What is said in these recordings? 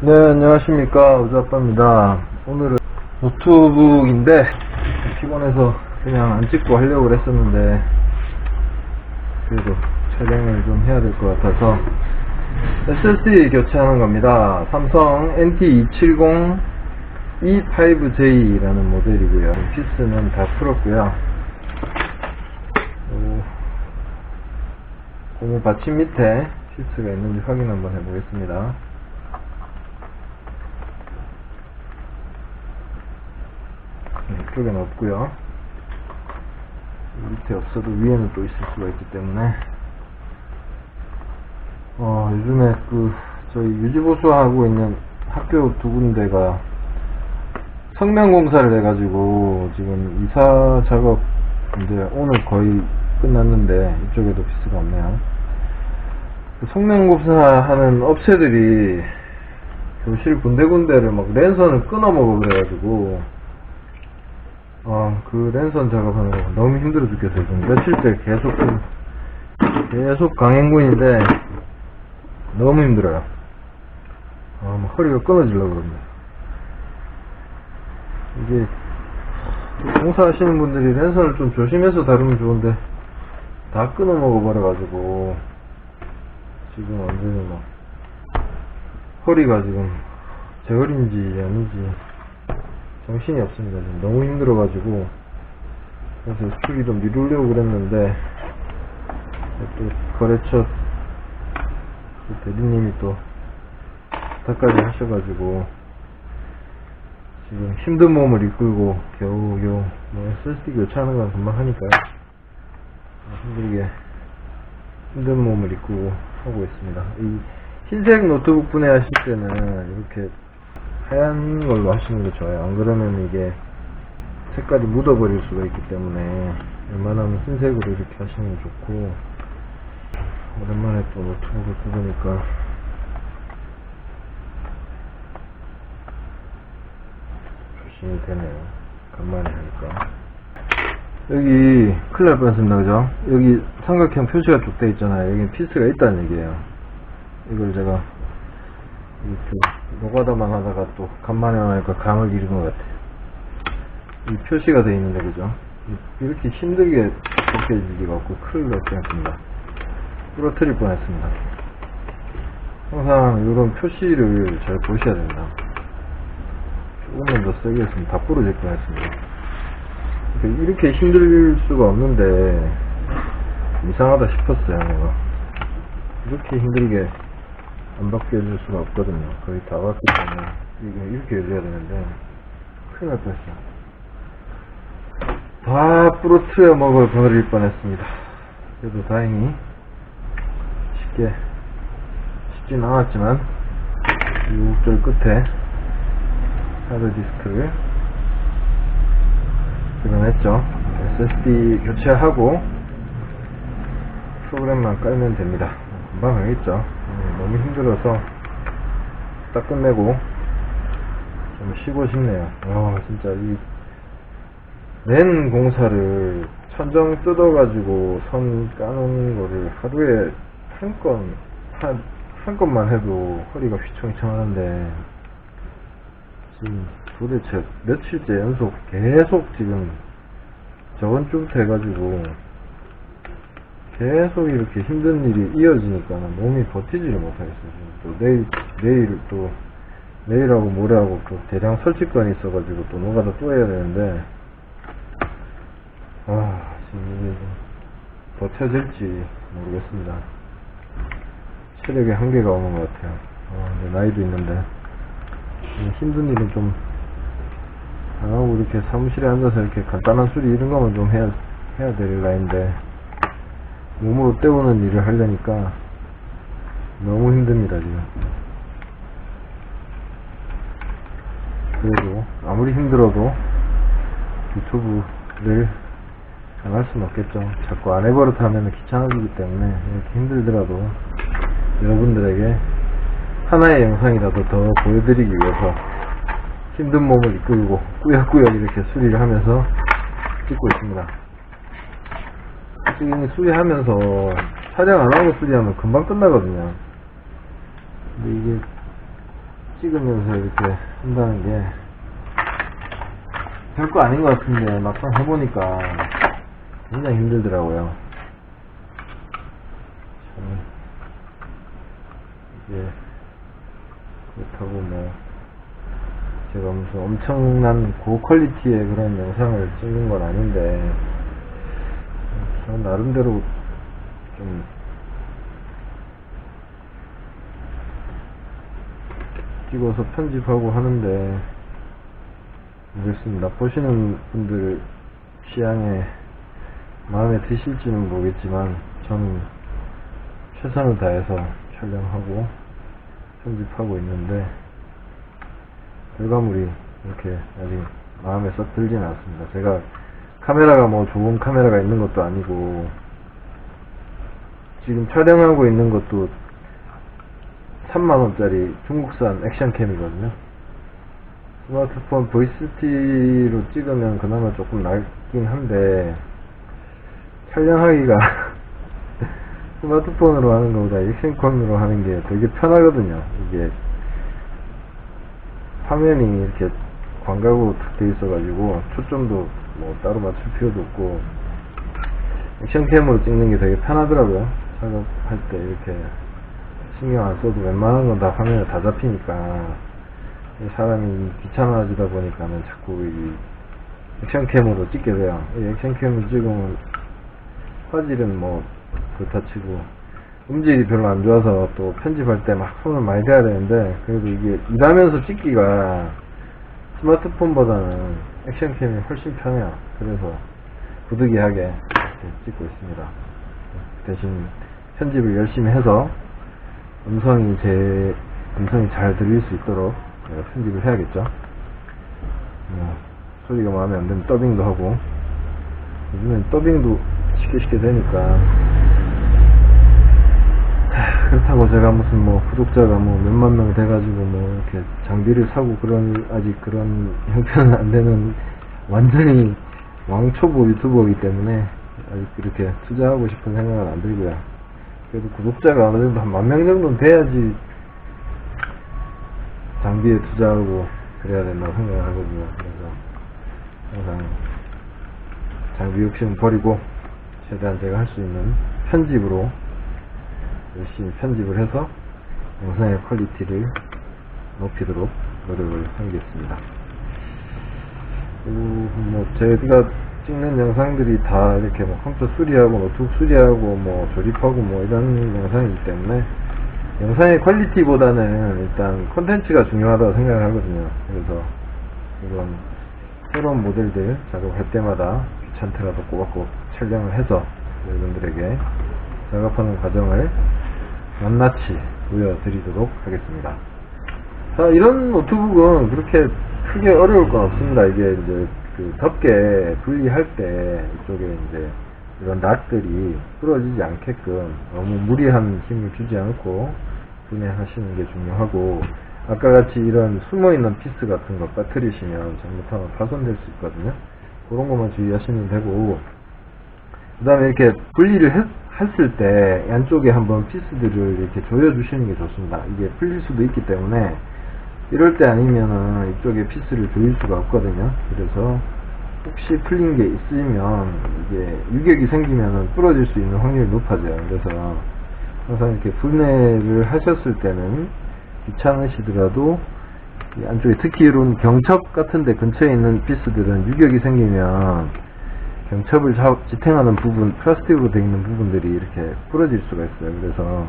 네, 안녕하십니까. 우주아빠입니다. 오늘은 노트북인데, 피곤해서 그냥 안 찍고 하려고 그랬었는데, 그래도 촬영을 좀 해야 될 것 같아서, SSD 교체하는 겁니다. 삼성 NT270 E5J라는 모델이고요. 피스는 다 풀었고요. 고무 받침 밑에 피스가 있는지 확인 한번 해보겠습니다. 이쪽에는 없고요. 밑에 없어도 위에는 또 있을 수가 있기 때문에 요즘에 저희 유지보수하고 있는 학교 두 군데가 성면공사를 해가지고 지금 이사 작업 이제 오늘 거의 끝났는데 이쪽에도 피스가 없네요. 성면공사 하는 업체들이 교실 군데군데를 막 랜선을 끊어먹어 그래가지고 그 랜선 작업하는 거 너무 힘들어 죽겠어요. 지금 며칠째 계속 강행군인데 너무 힘들어요. 막 허리가 끊어지려고 그럽니다. 이게 공사하시는 분들이 랜선을 좀 조심해서 다루면 좋은데 다 끊어먹어 버려가지고 지금 완전히 막 허리가 지금 제 허리인지 아닌지 정신이 없습니다. 지금 너무 힘들어가지고 그래서 수리 좀 미루려고 그랬는데 또 거래처 대리님이 또 부탁까지 하셔가지고 지금 힘든 몸을 이끌고 겨우 SSD 교체하는 건 금방 하니까요. 힘든 몸을 이끌고 하고 있습니다. 이 흰색 노트북 분해하실 때는 이렇게 하얀 걸로 하시는 게 좋아요. 안 그러면 이게 색깔이 묻어버릴 수가 있기 때문에 웬만하면 흰색으로 이렇게 하시는 게 좋고, 오랜만에 또 노트북을 뜯으니까 조심이 되네요. 간만에 하니까. 여기 큰일 날 뻔했습니다. 그죠? 여기 삼각형 표시가 쭉 돼 있잖아요. 여기 피스가 있다는 얘기예요. 이걸 제가 이렇게 노가다만 하다가 또 간만에 하니까 감을 잃은 것 같아요. 이 표시가 돼 있는데 그죠? 이렇게 힘들게 벗겨질 리가 없고 큰일 날 뻔했습니다. 부러뜨릴 뻔했습니다. 항상 이런 표시를 잘 보셔야 됩니다. 조금만 더 세게 했으면 다 부러질 뻔했습니다. 이렇게 힘들 수가 없는데 이상하다 싶었어요. 내가 이렇게 힘들게 안 벗겨질 수가 없거든요. 거의 다 봤기 때문에 이렇게 해줘야 되는데 큰일 날 뻔했어요. 다 부러뜨려 먹어 버릴 뻔했습니다. 그래도 다행히 쉽진 않았지만 이 우절 끝에 하드디스크를 드러냈죠. SSD 교체하고 프로그램만 깔면 됩니다. 금방 하겠죠. 너무 힘들어서 딱 끝내고 좀 쉬고 싶네요. 진짜 이 맨 공사를 천정 뜯어가지고 선 까는 거를 하루에 한 건만 해도 허리가 휘청휘청하는데 지금 도대체 며칠째 연속 계속 지금 저번 주부터 해가지고 계속 이렇게 힘든 일이 이어지니까 몸이 버티지를 못하겠어요. 또 내일하고 모레하고 또 대량 설치권이 있어가지고 또 노가다 또 해야 되는데 지금 이게 좀 버텨질지 모르겠습니다. 체력의 한계가 오는 것 같아요. 나이도 있는데 힘든 일은 좀 안 하고 이렇게 사무실에 앉아서 이렇게 간단한 수리 이런 거만 좀 해야 될 나이인데 몸으로 때우는 일을 하려니까 너무 힘듭니다 지금. 그래도 아무리 힘들어도 유튜브를 안 할 수는 없겠죠. 자꾸 안 해버릇하면 귀찮아지기 때문에 이렇게 힘들더라도 여러분들에게 하나의 영상이라도 더 보여드리기 위해서 힘든 몸을 이끌고 꾸역꾸역 이렇게 수리를 하면서 찍고 있습니다. 지금 수리하면서 촬영 안 하고 수리하면 금방 끝나거든요. 근데 이게 찍으면서 이렇게 한다는 게 별거 아닌 것 같은데 막상 해보니까 굉장히 힘들더라고요. 참 이게 그렇다고 뭐 제가 무슨 엄청난 고퀄리티의 그런 영상을 찍는 건 아닌데 저는 나름대로 좀 찍어서 편집하고 하는데 모르겠습니다. 보시는 분들 취향에 마음에 드실지는 모르겠지만 저는 최선을 다해서 촬영하고 편집하고 있는데 결과물이 이렇게 아직 마음에 썩 들지는 않습니다. 제가 카메라가 뭐 좋은 카메라가 있는 것도 아니고 지금 촬영하고 있는 것도 3만원짜리 중국산 액션캠이거든요. 스마트폰 보이스티로 찍으면 그나마 조금 낫긴 한데 촬영하기가 스마트폰으로 하는 것보다 액션캠으로 하는 게 되게 편하거든요. 이게 화면이 이렇게 광각으로 탁 돼 있어가지고 초점도 뭐 따로 맞출 필요도 없고 액션캠으로 찍는 게 되게 편하더라고요. 작업할 때 이렇게 신경 안 써도 웬만한 건 다 화면에 다 잡히니까 사람이 귀찮아지다 보니까는 자꾸 이 액션캠으로 찍게 돼요. 이 액션캠을 찍으면 화질은 뭐 그렇다 치고 음질이 별로 안 좋아서 또 편집할 때 막 손을 많이 대야 되는데 그래도 이게 일하면서 찍기가 스마트폰보다는 액션캠이 훨씬 편해요. 그래서 부득이하게 이렇게 찍고 있습니다. 대신 편집을 열심히 해서 음성이 잘 들릴 수 있도록 내가 편집을 해야겠죠. 소리가 마음에 안 들면 더빙도 하고 요즘엔 더빙도 쉽게 되니까 그렇다고 제가 무슨 뭐 구독자가 뭐 몇만 명 돼가지고 뭐 이렇게 장비를 사고 아직 그런 형편은 안 되는 완전히 왕초보 유튜버이기 때문에 아직 그렇게 투자하고 싶은 생각은 안 들고요. 그래도 구독자가 어느 정도 한 10,000명 정도는 돼야지 장비에 투자하고 그래야 된다고 생각을 하거든요. 그래서 항상 장비 욕심은 버리고 최대한 제가 할 수 있는 편집으로 열심히 편집을 해서 영상의 퀄리티를 높이도록 노력을 하겠습니다. 그리고 뭐 제가 찍는 영상들이 다 이렇게 뭐 컴퓨터 수리하고 노트북 수리하고 뭐 조립하고 뭐 이런 영상이기 때문에 영상의 퀄리티보다는 일단 콘텐츠가 중요하다고 생각을 하거든요. 그래서 이런 새로운 모델들 작업할 때마다 귀찮더라도 꼬박꼬박 촬영을 해서 여러분들에게 작업하는 과정을 낱낱이 보여드리도록 하겠습니다. 자, 이런 노트북은 그렇게 크게 어려울 건 없습니다. 이게 이제 그 덮개 분리할 때 이쪽에 이제 이런 낫들이 부러지지 않게끔 너무 무리한 힘을 주지 않고 분해하시는 게 중요하고, 아까 같이 이런 숨어있는 피스 같은 거 빠뜨리시면 잘못하면 파손될 수 있거든요. 그런 것만 주의하시면 되고, 그 다음에 이렇게 분리를 했을 때 양쪽에 한번 피스들을 이렇게 조여주시는 게 좋습니다. 이게 풀릴 수도 있기 때문에 이럴 때 아니면은 이쪽에 피스를 조일 수가 없거든요. 그래서 혹시 풀린 게 있으면 이게 유격이 생기면은 부러질 수 있는 확률이 높아져요. 그래서 항상 이렇게 분해를 하셨을 때는 귀찮으시더라도 이 안쪽에 특히 이런 경첩 같은 데 근처에 있는 피스들은 유격이 생기면 경첩을 지탱하는 부분, 플라스틱으로 되어 있는 부분들이 이렇게 부러질 수가 있어요. 그래서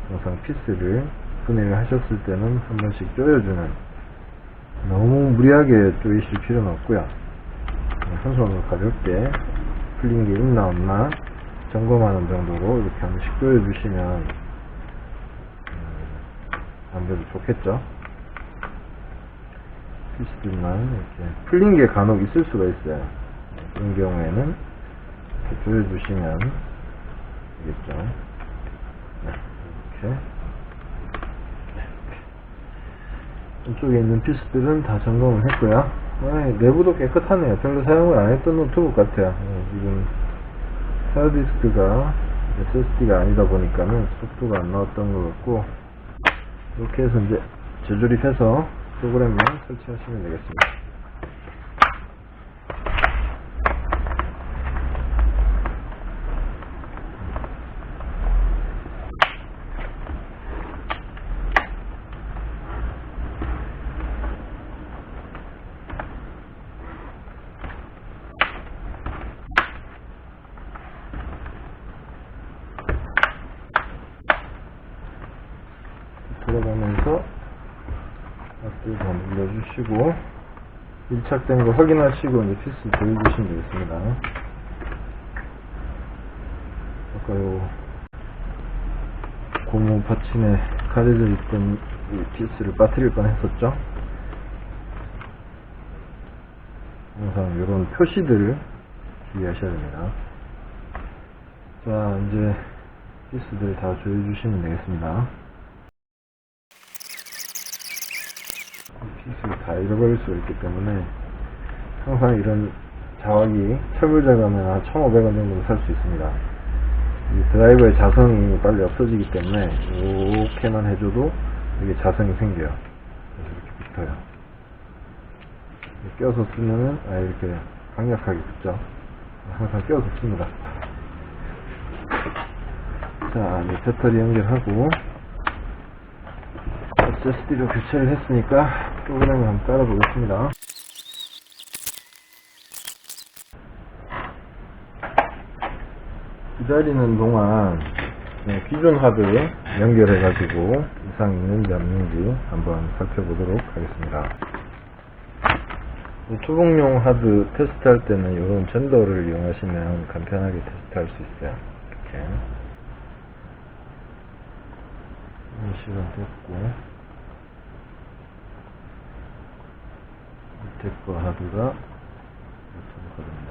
항상 피스를 분해를 하셨을 때는 한 번씩 조여주는, 너무 무리하게 조이실 필요는 없고요. 한 손으로 가볍게 풀린 게 있나 없나 점검하는 정도로 이렇게 한 번씩 조여주시면 아무래도 좋겠죠. 피스들만 이렇게 풀린 게 간혹 있을 수가 있어요. 그런 경우에는 이렇게 조여주시면 되겠죠. 이렇게 이쪽에 있는 피스들은 다 점검을 했고요. 내부도 깨끗하네요. 별로 사용을 안 했던 노트북 같아요. 지금 하드디스크가 SSD가 아니다 보니까는 속도가 안 나왔던 것 같고, 이렇게 해서 이제 재조립해서 프로그램을 설치하시면 되겠습니다. 들어가면서 앞뒤 다 눌러주시고 밀착된 거 확인하시고 이제 피스 조여주시면 되겠습니다. 아까 요 고무 받침에 가려져 있던 이 피스를 빠뜨릴 뻔 했었죠. 항상 이런 표시들을 주의하셔야 됩니다. 자, 이제 피스들 다 조여주시면 되겠습니다. 피스를 다 잃어버릴 수 있기 때문에 항상 이런 자화기 철불자가면 한 1,500원 정도 살 수 있습니다. 이 드라이버의 자성이 빨리 없어지기 때문에 이렇게만 해줘도 이게 자성이 생겨요. 그래서 이렇게 붙어요. 껴서 쓰면은 이렇게 강력하게 붙죠. 항상 껴서 씁니다. 자, 이제 배터리 연결하고 SSD로 교체를 했으니까 프로그램을 한번 깔아 보겠습니다. 기다리는 동안 기존 하드 연결해 가지고 이상 있는지 없는지 한번 살펴보도록 하겠습니다. 초봉용 하드 테스트 할 때는 이런 젠더를 이용하시면 간편하게 테스트 할 수 있어요. 이렇게 시간 됐고 밑에 거 하드가 하드입니다.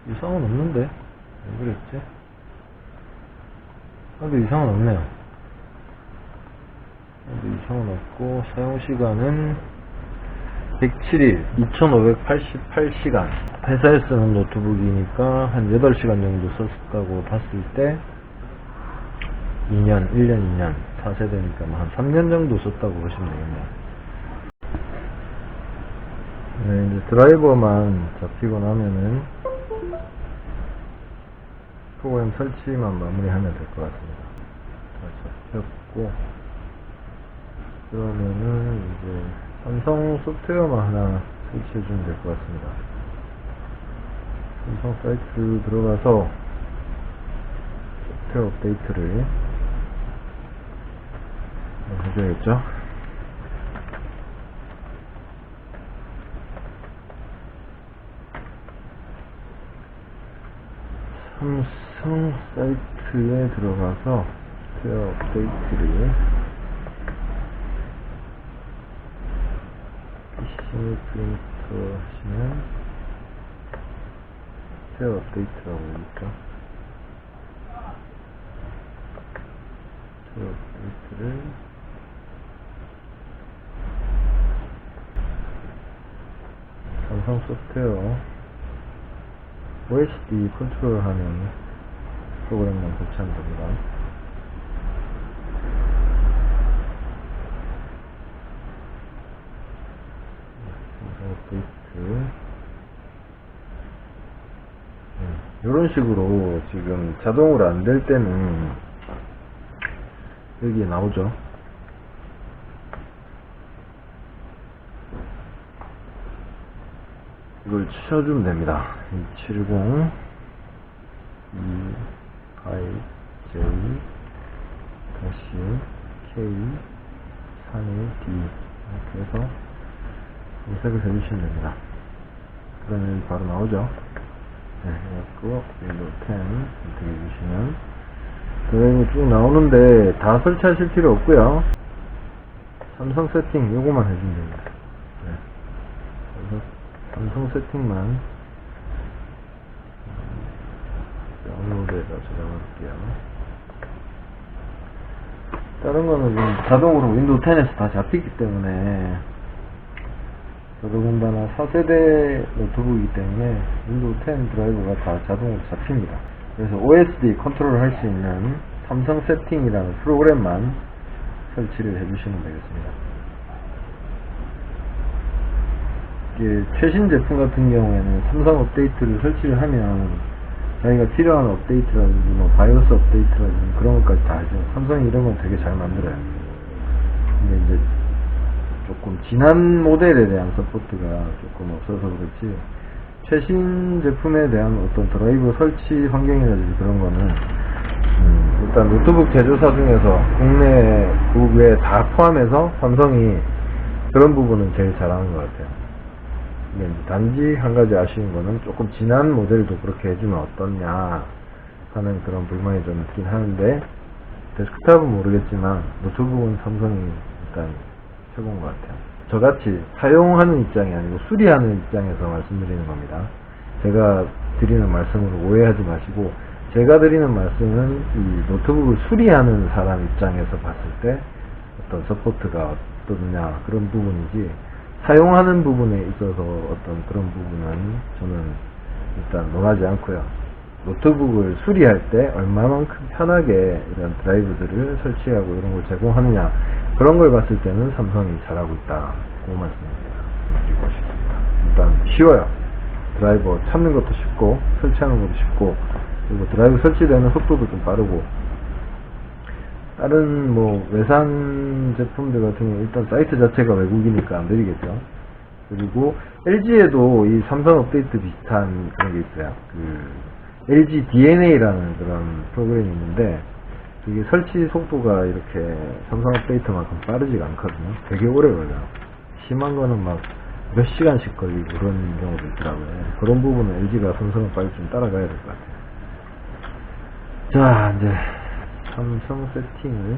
이상은 없는데? 왜 그랬지? 하드 이상은 없네요. 하드 이상은 없고 사용시간은 107일 2588시간. 회사에 쓰는 노트북이니까 한 8시간 정도 썼다고 봤을 때 2년, 1년, 2년 4세대니까 한 3년 정도 썼다고 보시면 되겠네요. 네, 이제 드라이버만 잡히고 나면은 프로그램 설치만 마무리하면 될 것 같습니다. 다 잡혔고, 그러면은 이제 삼성 소프트웨어만 하나 설치해주면 될 것 같습니다. 삼성 사이트 들어가서 소프트웨어 업데이트를 해줘야겠죠. 삼성 사이트에 들어가서 소프트웨어 업데이트를 PC 프린터 하시면 소프트웨어 업데이트라고 보니까 소프트웨어 업데이트를 삼성 소프트웨어 OSD 컨트롤하는 프로그램만 설치하면 됩니다. 업데이트. 이런 식으로 지금 자동으로 안 될 때는 여기에 나오죠. 이걸 치셔주면 됩니다. 270 EIJ K 31D 이렇게 해서 검색을 해주시면 됩니다. 그러면 바로 나오죠. 네, 그래갖고 윈도우 10 선택해주시면 드라이브 쭉 나오는데 다 설치하실 필요 없고요. 삼성 세팅 요거만 해주면 됩니다. 네. 삼성 세팅만 다운로드해서 저장할게요. 다른 거는 지금 자동으로 윈도우 10에서 다 잡히기 때문에 더더군다나 4세대 노트북이기 때문에 윈도우 10 드라이버가 다 자동으로 잡힙니다. 그래서 OSD 컨트롤 할 수 있는 삼성 세팅이라는 프로그램만 설치를 해주시면 되겠습니다. 이게 최신 제품 같은 경우에는 삼성 업데이트를 설치를 하면 자기가 필요한 업데이트라든지 뭐 바이오스 업데이트라든지 그런 것까지 다 하죠. 삼성이 이런 건 되게 잘 만들어요. 근데 이제 조금 지난 모델에 대한 서포트가 조금 없어서 그렇지, 최신 제품에 대한 어떤 드라이브 설치 환경이라든지 그런 거는 일단 노트북 제조사 중에서 국내 국외 다 포함해서 삼성이 그런 부분은 제일 잘하는 것 같아요. 근데 이제 단지 한 가지 아쉬운 거는 조금 지난 모델도 그렇게 해주면 어떻냐 하는 그런 불만이 좀 있긴 하는데, 데스크탑은 모르겠지만 노트북은 삼성이 일단 최고인 것 같아요. 저같이 사용하는 입장이 아니고 수리하는 입장에서 말씀드리는 겁니다. 제가 드리는 말씀으로 오해하지 마시고, 제가 드리는 말씀은 이 노트북을 수리하는 사람 입장에서 봤을 때 어떤 서포트가 어떠냐 그런 부분이지, 사용하는 부분에 있어서 어떤 그런 부분은 저는 일단 논하지 않고요. 노트북을 수리할 때 얼마만큼 편하게 이런 드라이브들을 설치하고 이런 걸 제공하느냐, 그런 걸 봤을 때는 삼성이 잘하고 있다, 그 말씀입니다. 드리고 싶습니다. 일단 쉬워요. 드라이버 찾는 것도 쉽고 설치하는 것도 쉽고, 그리고 드라이브 설치되는 속도도 좀 빠르고, 다른 뭐 외산 제품들 같은 경우 일단 사이트 자체가 외국이니까 안 되겠죠. 그리고 LG에도 이 삼성 업데이트 비슷한 그런 게 있어요. 그 LG DNA라는 그런 프로그램이 있는데, 이게 설치 속도가 이렇게 삼성 업데이트만큼 빠르지가 않거든요. 되게 오래 걸려요. 심한 거는 막 몇 시간씩 걸리고 그런 경우도 있더라고요. 그런 부분은 LG가 삼성을 빨리 좀 따라가야 될 것 같아요. 자, 이제 삼성 세팅을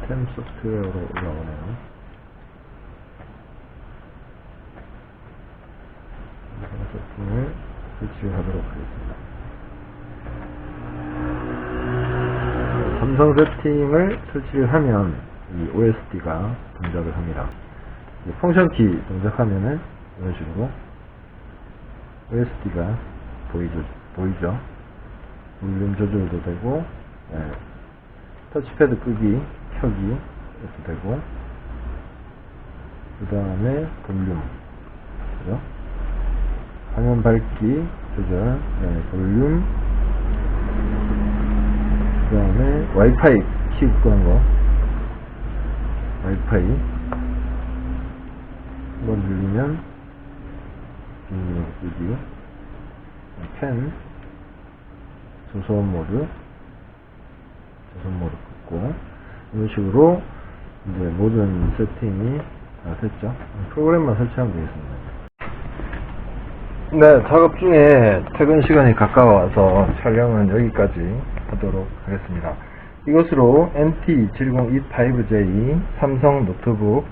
스템 소프트웨어로 올라오네요. 삼성 세팅을 설치를 하도록 하겠습니다. 삼성 세팅을 설치를 하면 이 OSD가 동작을 합니다. 펑션 키 동작하면은 이런 식으로 OSD가 보이죠? 볼륨 조절도 되고, 터치패드 끄기, 켜기 이것도 되고, 그 다음에 볼륨, 그죠? 화면 밝기 조절, 볼륨, 그 다음에 와이파이 키 끄는 거, 와이파이 한번 누르면 빈도 끄기, 펜, 저소음 모드 끄고, 이런 식으로 이제 모든 세팅이 다 됐죠. 프로그램만 설치하면 되겠습니다. 네, 작업 중에 퇴근 시간이 가까워서 촬영은 여기까지 하도록 하겠습니다. 이것으로 NT70E5J 삼성 노트북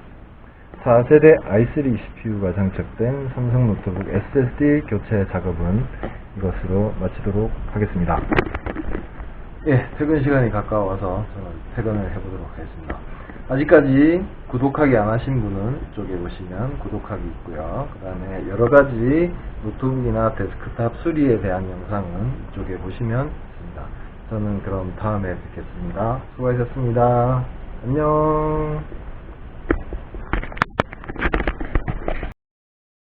4세대 i3 CPU가 장착된 삼성 노트북 SSD 교체 작업은 이것으로 마치도록 하겠습니다. 예, 퇴근 시간이 가까워서 저는 퇴근을 해보도록 하겠습니다. 아직까지 구독하기 안 하신 분은 이쪽에 보시면 구독하기 있고요. 그 다음에 여러가지 노트북이나 데스크탑 수리에 대한 영상은 이쪽에 보시면 있습니다. 저는 그럼 다음에 뵙겠습니다. 수고하셨습니다. 안녕.